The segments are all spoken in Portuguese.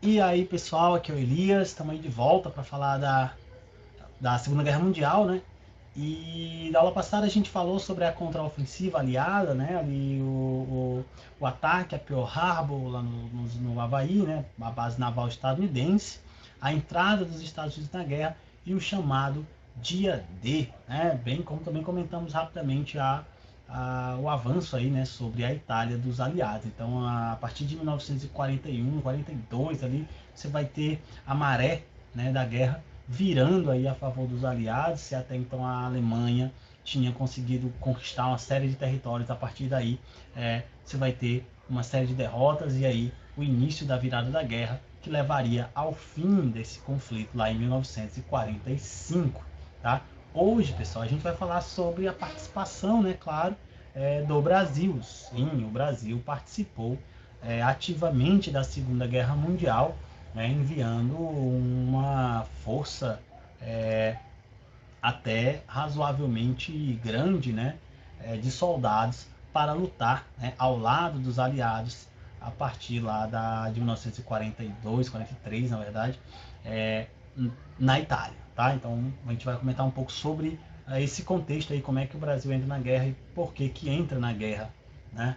E aí, pessoal, aqui é o Elias, estamos aí de volta para falar da Segunda Guerra Mundial, né? E na aula passada a gente falou sobre a contraofensiva aliada, né? Ali o ataque a Pearl Harbor, lá no Havaí, né? A base naval estadunidense, a entrada dos Estados Unidos na guerra e o chamado Dia D, né? Bem como também comentamos rapidamente o avanço aí, né, sobre a Itália dos aliados. Então, a partir de 1941, 42 ali, você vai ter a maré, né, da guerra virando aí a favor dos aliados, se até então a Alemanha tinha conseguido conquistar uma série de territórios, a partir daí você vai ter uma série de derrotas e aí o início da virada da guerra, que levaria ao fim desse conflito lá em 1945, tá? Hoje, pessoal, a gente vai falar sobre a participação, né, claro, do Brasil. Sim, o Brasil participou ativamente da Segunda Guerra Mundial, né, enviando uma força é, até razoavelmente grande, né, de soldados para lutar, né, ao lado dos aliados a partir lá de 1942, 43, na verdade, é, na Itália, tá? Então a gente vai comentar um pouco sobre esse contexto aí, como é que o Brasil entra na guerra e por que que entra na guerra, né?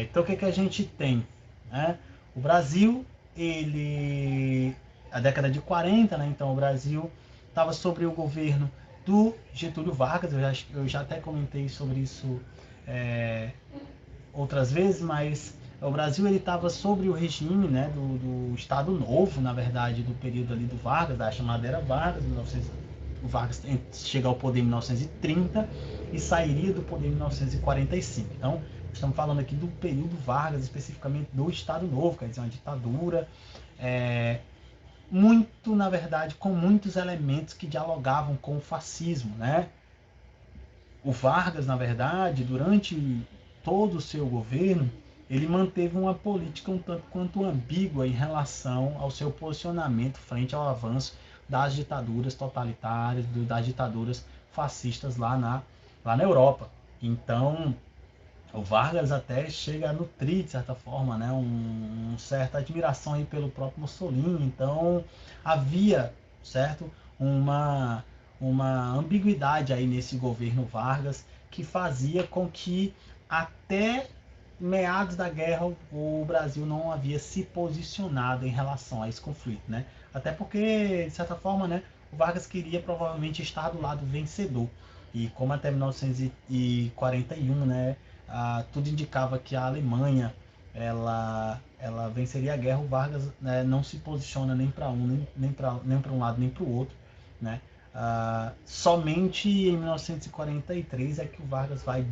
Então o que que a gente tem, né? O Brasil, ele a década de 40, né? Então o Brasil estava sobre o governo do Getúlio Vargas, eu já até comentei sobre isso é, outras vezes, mas o Brasil ele estava sobre o regime, né, do Estado Novo, na verdade, do período ali do Vargas, da chamada Era Vargas, 1900, o Vargas chega ao poder em 1930 e sairia do poder em 1945. Então, estamos falando aqui do período Vargas, especificamente do Estado Novo, quer dizer, uma ditadura, é, muito, na verdade, com muitos elementos que dialogavam com o fascismo, né? O Vargas, na verdade, durante todo o seu governo, ele manteve uma política um tanto quanto ambígua em relação ao seu posicionamento frente ao avanço das ditaduras totalitárias, das ditaduras fascistas lá na Europa. Então, o Vargas até chega a nutrir, de certa forma, né, certa admiração aí pelo próprio Mussolini. Então, havia, certo, uma, uma ambiguidade aí nesse governo Vargas que fazia com que até meados da guerra o Brasil não havia se posicionado em relação a esse conflito, né? Até porque, de certa forma, né, o Vargas queria provavelmente estar do lado vencedor. E como até 1941, né, tudo indicava que a Alemanha ela venceria a guerra, o Vargas, né, não se posiciona nem para um nem para um lado nem para o outro, né? Somente em 1943 é que o Vargas vai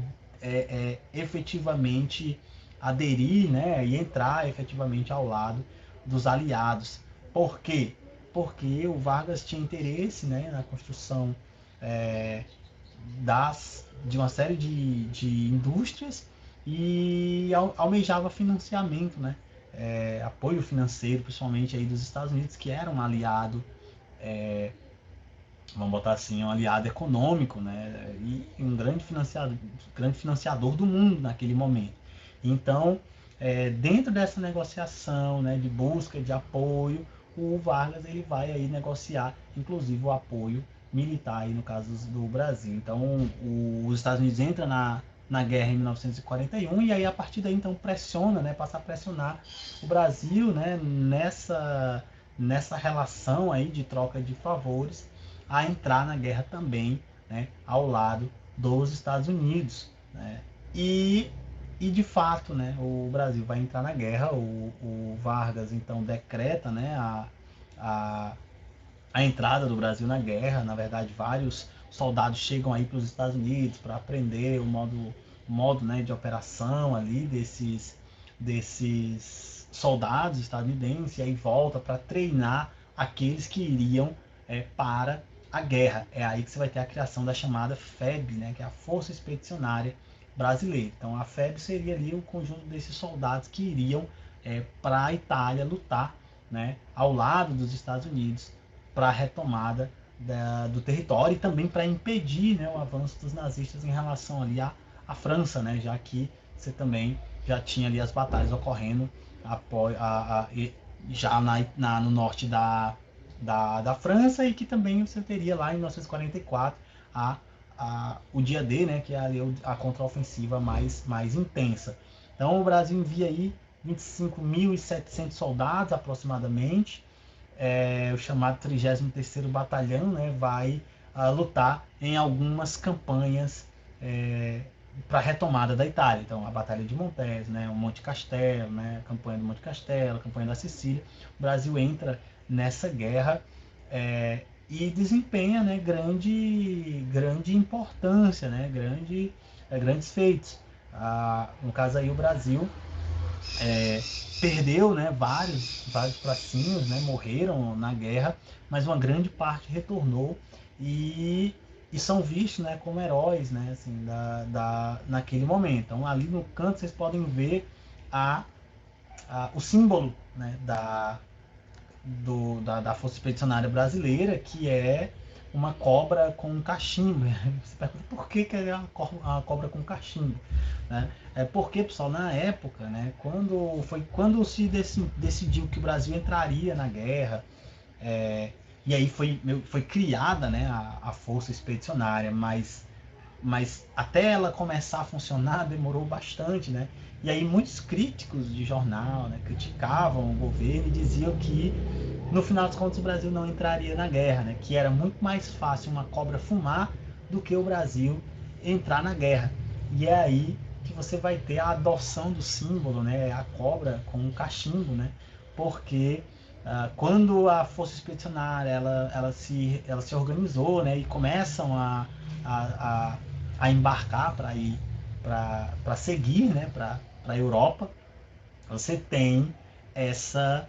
efetivamente aderir, né, e entrar efetivamente ao lado dos aliados. Por quê? Porque o Vargas tinha interesse, né, na construção é, de uma série de indústrias e almejava financiamento, né? Apoio financeiro, principalmente aí dos Estados Unidos, que era um aliado, vamos botar assim, um aliado econômico, né? E um grande financiador do mundo naquele momento. Então, dentro dessa negociação, né, de busca de apoio, o Vargas ele vai aí negociar, inclusive o apoio militar aí no caso do Brasil. Então, os Estados Unidos entram na guerra em 1941 e aí a partir daí então pressiona, né, passa a pressionar o Brasil, né, nessa relação aí de troca de favores a entrar na guerra também, né, ao lado dos Estados Unidos, né? E, e de fato, né, o Brasil vai entrar na guerra, o Vargas então decreta, né, a, a entrada do Brasil na guerra. Na verdade, vários soldados chegam aí para os Estados Unidos para aprender o modo, né, de operação ali desses soldados estadunidenses, e aí volta para treinar aqueles que iriam para a guerra. É aí que você vai ter a criação da chamada FEB, né, que é a Força Expedicionária Brasileira. Então a FEB seria ali o conjunto desses soldados que iriam para a Itália lutar, né, ao lado dos Estados Unidos para a retomada do território e também para impedir, né, o avanço dos nazistas em relação ali à França, né, já que você também já tinha ali as batalhas ocorrendo já no norte da França, e que também você teria lá em 1944 o dia D, né, que é a contraofensiva mais intensa. Então o Brasil envia aí 25.700 soldados aproximadamente, o chamado 33º Batalhão, né, vai lutar em algumas campanhas para a retomada da Itália. Então, a Batalha de Montes, né, o Monte Castelo, né, a campanha do Monte Castelo, a campanha da Sicília. O Brasil entra nessa guerra e desempenha, né, grande importância, né, grandes feitos. No caso aí, o Brasil perdeu, né, vários pracinhos, né, morreram na guerra, mas uma grande parte retornou e, e são vistos, né, como heróis, né, assim, naquele momento. Então, ali no canto vocês podem ver o símbolo, né, da Força Expedicionária Brasileira, que é uma cobra com um cachimbo. Você pergunta por que é uma cobra com cachimbo, né? É porque, pessoal, na época, né, quando se decidiu que o Brasil entraria na guerra, e aí foi criada, né, a Força Expedicionária, mas até ela começar a funcionar demorou bastante, né? E aí muitos críticos de jornal, né, criticavam o governo e diziam que no final dos contos o Brasil não entraria na guerra, né? Que era muito mais fácil uma cobra fumar do que o Brasil entrar na guerra. E é aí que você vai ter a adoção do símbolo, né? A cobra com um cachimbo, né? Porque quando a Força Expedicionária ela se organizou, né? E começam a embarcar para ir para seguir, né? Para a Europa, você tem essa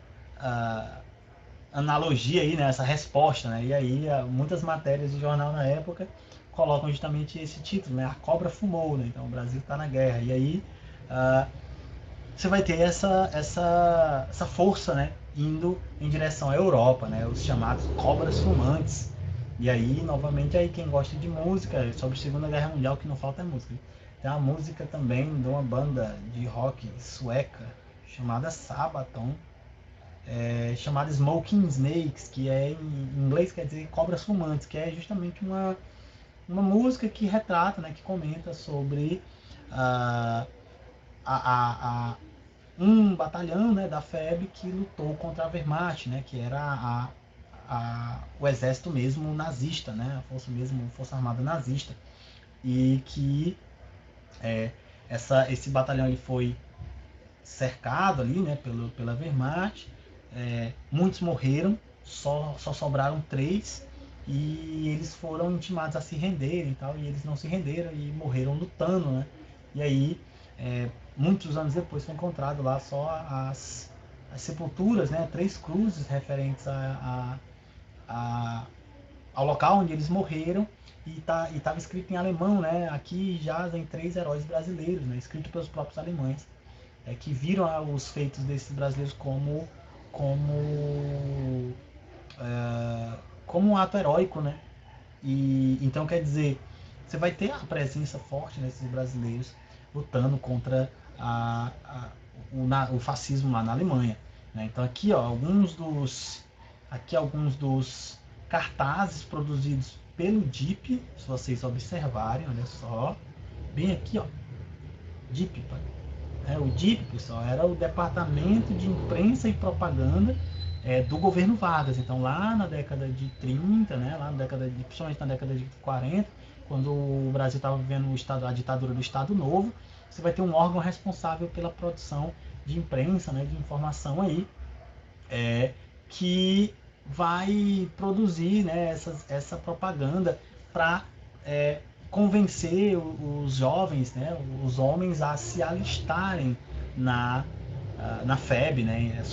analogia aí, né, essa resposta, né? E aí muitas matérias de jornal na época colocam justamente esse título, né? A cobra fumou, né? Então o Brasil está na guerra. E aí você vai ter essa força, né, indo em direção à Europa, né? Os chamados cobras fumantes. E aí, novamente, aí quem gosta de música, sobre a Segunda Guerra Mundial, que não falta é música. Tem uma música também de uma banda de rock sueca chamada Sabaton, chamada Smoking Snakes, que em inglês quer dizer cobras fumantes, que é justamente uma música que retrata, né, que comenta sobre uh, a, um batalhão, né, da FEB que lutou contra a Wehrmacht, né, que era o exército mesmo nazista, né, força armada nazista, e que esse batalhão ele foi cercado ali, né, pela Wehrmacht. Muitos morreram, só sobraram 3, e eles foram intimados a se renderem e tal, e eles não se renderam e morreram lutando, né? E aí, muitos anos depois, foi encontrado lá só as sepulturas, né? 3 cruzes referentes ao local onde eles morreram, e estava escrito em alemão, né? Aqui jazem 3 heróis brasileiros, né? Escrito pelos próprios alemães, que viram os feitos desses brasileiros como como um ato heróico, né? E então quer dizer, você vai ter a presença forte desses brasileiros lutando contra o fascismo lá na Alemanha, né? Então aqui, ó, alguns dos cartazes produzidos pelo DIP, se vocês observarem, olha só, bem aqui, ó, DIP, o DIP, pessoal, era o Departamento de Imprensa e Propaganda do governo Vargas. Então, lá na década de 30, né, principalmente na década de 40, quando o Brasil estava vivendo a ditadura do Estado Novo, você vai ter um órgão responsável pela produção de imprensa, né, de informação aí, que vai produzir, né, essa propaganda para convencer os jovens, né, os homens a se alistarem na FEB, né? A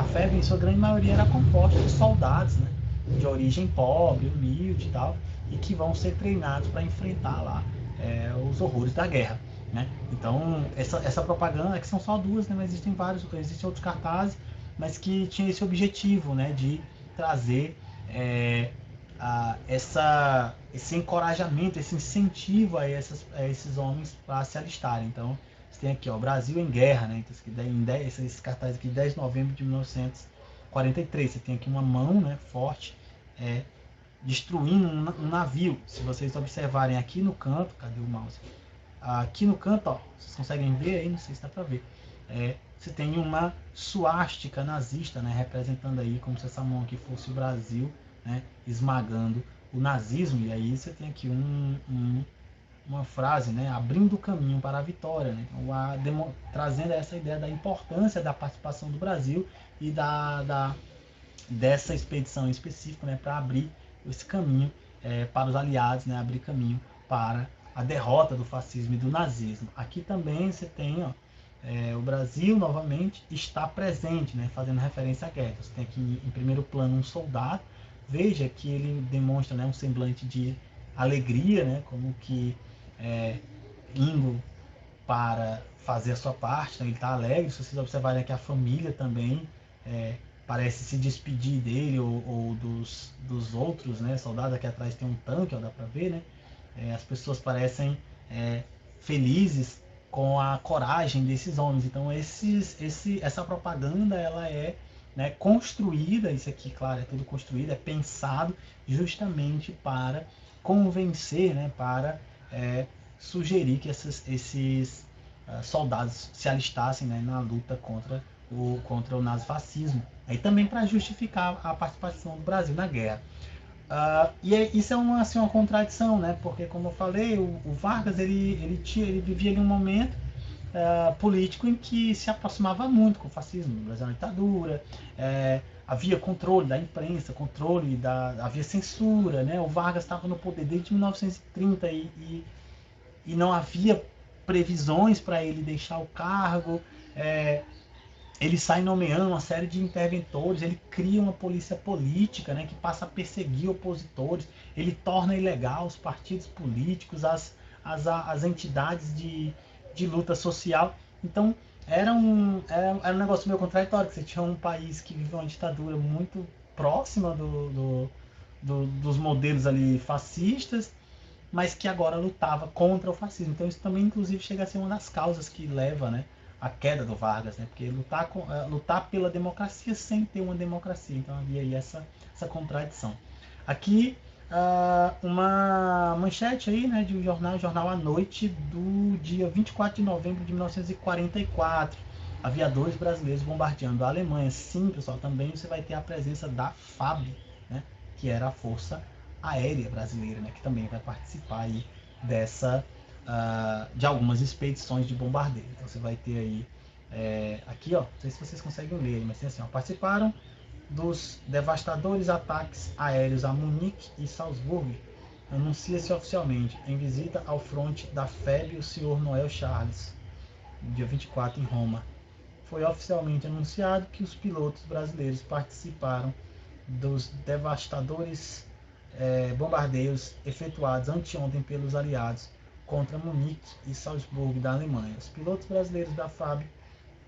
FEB, em sua grande maioria, era composta de soldados, né, de origem pobre, humilde e tal, e que vão ser treinados para enfrentar lá os horrores da guerra, né? Então, essa propaganda, que são só 2, né, mas existem outros cartazes, mas que tinha esse objetivo, né, de trazer esse encorajamento, esse incentivo a esses homens para se alistarem. Então, você tem aqui, ó, Brasil em Guerra, né? Então, esse cartaz aqui, 10 de novembro de 1945. 43, você tem aqui uma mão, né, forte, destruindo um navio. Se vocês observarem aqui no canto, cadê o mouse? Aqui no canto, ó, vocês conseguem ver aí, não sei se dá para ver, você tem uma suástica nazista, né, representando aí como se essa mão aqui fosse o Brasil, né, esmagando o nazismo. E aí você tem aqui uma frase, né, abrindo o caminho para a vitória, né? Então, trazendo essa ideia da importância da participação do Brasil e dessa expedição em específico, né, para abrir esse caminho para os aliados, né, abrir caminho para a derrota do fascismo e do nazismo. Aqui também você tem, ó, o Brasil novamente está presente, né, fazendo referência à guerra. Você tem aqui em primeiro plano um soldado. Veja que ele demonstra, né, um semblante de alegria, né, como que indo para fazer a sua parte, né, ele está alegre. Se vocês observarem aqui, a família também parece se despedir dele ou dos outros, né, soldados. Aqui atrás tem um tanque, ó, dá para ver, né? As pessoas parecem felizes com a coragem desses homens. Então essa propaganda ela é, né, construída, isso aqui, claro, é tudo construído, é pensado justamente para convencer, né, para sugerir que esses soldados se alistassem, né, na luta contra o nazifascismo. E também para justificar a participação do Brasil na guerra. Isso é assim, uma contradição, né? Porque, como eu falei, o Vargas ele vivia em um momento político em que se aproximava muito com o fascismo. O Brasil era uma ditadura, havia controle da imprensa, havia censura, né? O Vargas estava no poder desde 1930 e não havia previsões para ele deixar o cargo. Ele sai nomeando uma série de interventores, ele cria uma polícia política, né, que passa a perseguir opositores, ele torna ilegal os partidos políticos, as entidades de luta social. Então era um negócio meio contraditório, que você tinha um país que vive uma ditadura muito próxima dos modelos ali fascistas, mas que agora lutava contra o fascismo. Então isso também, inclusive, chega a ser uma das causas que leva, né, a queda do Vargas, né? Porque lutar pela democracia sem ter uma democracia. Então havia aí essa contradição. Aqui uma manchete aí, né, de um jornal à noite do dia 24 de novembro de 1944. Aviadores brasileiros bombardeando a Alemanha. Sim, pessoal, também você vai ter a presença da FAB, né, que era a Força Aérea Brasileira, né, que também vai participar aí de algumas expedições de bombardeio. Então você vai ter aí, aqui, ó, não sei se vocês conseguem ler, mas tem assim, ó, participaram dos devastadores ataques aéreos a Munique e Salzburgo. Anuncia-se oficialmente em visita ao fronte da FEB o Sr. Noel Charles, dia 24 em Roma. Foi oficialmente anunciado que os pilotos brasileiros participaram dos devastadores bombardeios efetuados anteontem pelos aliados contra Munique e Salzburgo da Alemanha. Os pilotos brasileiros da FAB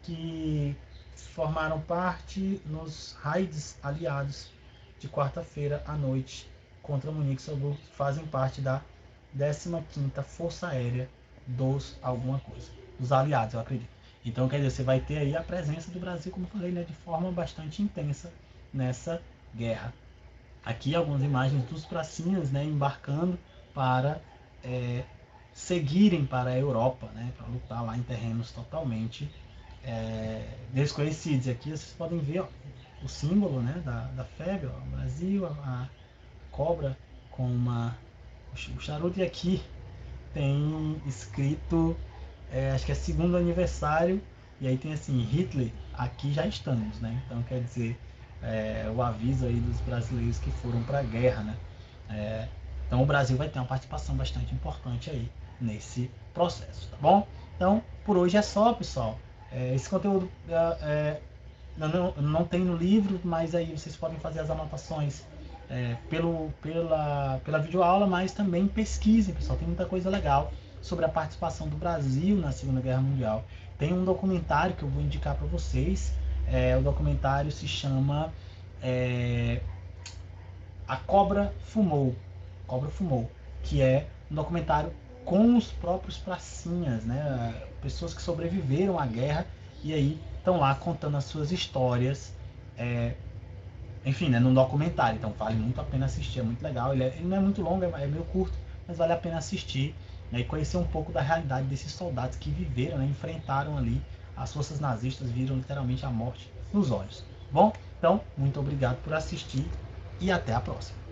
que formaram parte nos raids aliados de quarta-feira à noite contra Munique e Salzburgo fazem parte da 15ª Força Aérea dos alguma coisa, dos aliados, eu acredito. Então, quer dizer, você vai ter aí a presença do Brasil, como eu falei, né, de forma bastante intensa nessa guerra. Aqui algumas imagens dos pracinhas, né, embarcando para seguirem para a Europa, né, para lutar lá em terrenos totalmente desconhecidos. Aqui vocês podem ver, ó, o símbolo, né, da FEB, ó, o Brasil, a cobra com o charuto. E aqui tem escrito, acho que é segundo aniversário, e aí tem assim, Hitler, aqui já estamos, né? Então quer dizer, o aviso aí dos brasileiros que foram para a guerra, né? Então o Brasil vai ter uma participação bastante importante aí nesse processo, tá bom? Então por hoje é só, pessoal. Esse conteúdo não tem no livro, mas aí vocês podem fazer as anotações pela videoaula, mas também pesquisem, pessoal. Tem muita coisa legal sobre a participação do Brasil na Segunda Guerra Mundial. Tem um documentário que eu vou indicar para vocês. O documentário se chama A Cobra Fumou. Cobra Fumou, que é um documentário com os próprios pracinhas, né? Pessoas que sobreviveram à guerra e aí estão lá contando as suas histórias enfim, né, num documentário. Então vale muito a pena assistir, é muito legal. Ele não é muito longo, é meio curto, mas vale a pena assistir, né, e conhecer um pouco da realidade desses soldados que viveram, né, enfrentaram ali as forças nazistas, viram literalmente a morte nos olhos. Bom, então, muito obrigado por assistir e até a próxima.